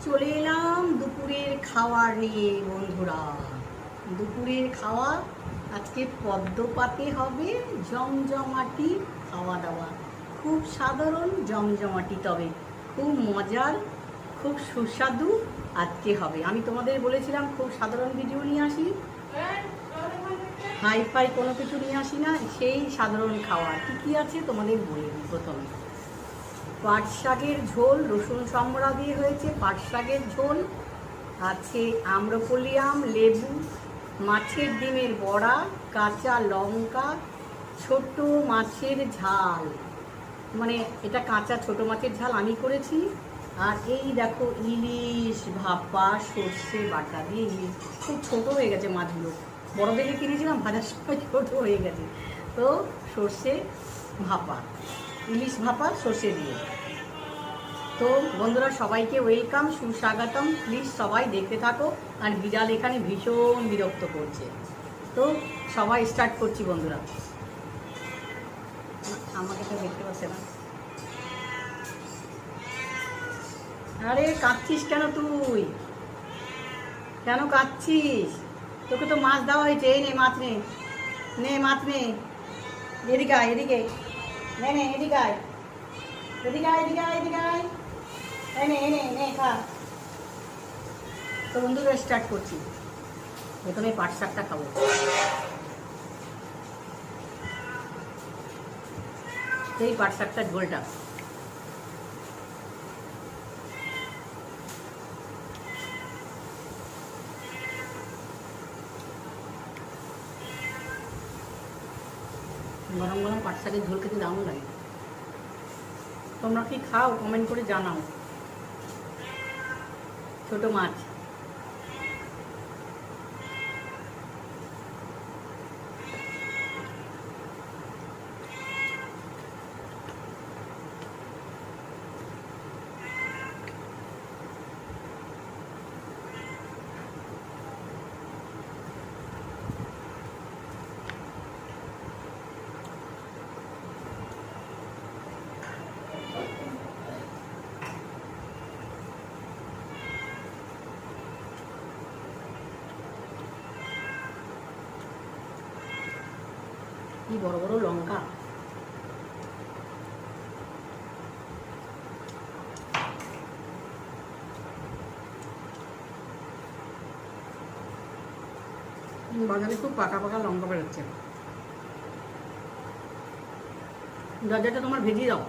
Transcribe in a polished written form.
চলে এলাম দুপুরের খাবার নিয়ে বন্ধুরা। দুপুরের খাওয়া আজকে পদ্ম পাতে হবে জমজমাটি খাওয়া দাওয়া। খুব সাধারণ জমজমাটি, তবে খুব মজার, খুব সুস্বাদু আজকে হবে। আমি তোমাদের বলেছিলাম খুব সাধারণ ভিডিও নিয়ে আসি, হাই ফাই কোনো কিছু নিয়ে আসি না। সেই সাধারণ খাওয়া কী কী আছে তোমাদের বলে দিই। প্রথমে পাট শাকের ঝোল, রসুন সম্বরা দিয়ে হয়েছে পাট শাকের ঝোল। আছে আম্রপলি আম, লেবু, মাছের ডিমের বড়া, কাঁচা লঙ্কা, ছোট মাছের ঝাল, মানে এটা কাঁচা ছোট মাছের ঝাল আমি করেছি। আর এই দেখো ইলিশ ভাপা সর্ষে বাটা দিয়ে। ইলিশ খুব ছোটো হয়ে গেছে মাছগুলো, বড় দেখে কিনেছিলাম, ভাজার সময় ছোটো হয়ে গেছে। তো সর্ষে ভাপা, ইলিশ ভাপা সর্ষে দিয়ে। তো বন্ধুরা সবাইকে ওয়েলকাম, সুস্বাগতম। প্লিজ সবাই দেখতে থাকো। আর বিড়াল এখানে ভীষণ বিরক্ত করছে। তো সবাই স্টার্ট করছি বন্ধুরা। আমাকে তো দেখতে পাচ্ছে না। আরে কাঁদছিস কেন তুই? কেন কাঁদছিস? তোকে তো মাছ দেওয়া হয়েছে। এই নে মাছ, নে নে মাছ নে। এদিকে আয়, এদিকে নে, নে এদিকে আয়, এদিকে আয়, এদিকে আয়, এদিকে আয়। এনে এনে নে খা। তো বন্ধুরা স্টার্ট করছি। প্রথমে পাট শাকটা খাবো। এই পাট শাকটার ঝোলটা গরম গরম পাট শাকের ঝোল খেতে দারুণ লাগে। তোমরা কি খাও কমেন্ট করে জানাও। ছোট মাছ, কি বড় বড় লঙ্কা। বাজারে খুব পাকা পাকা লঙ্কা বেরোচ্ছে। গাজরটা তোমার ভেজে দাও।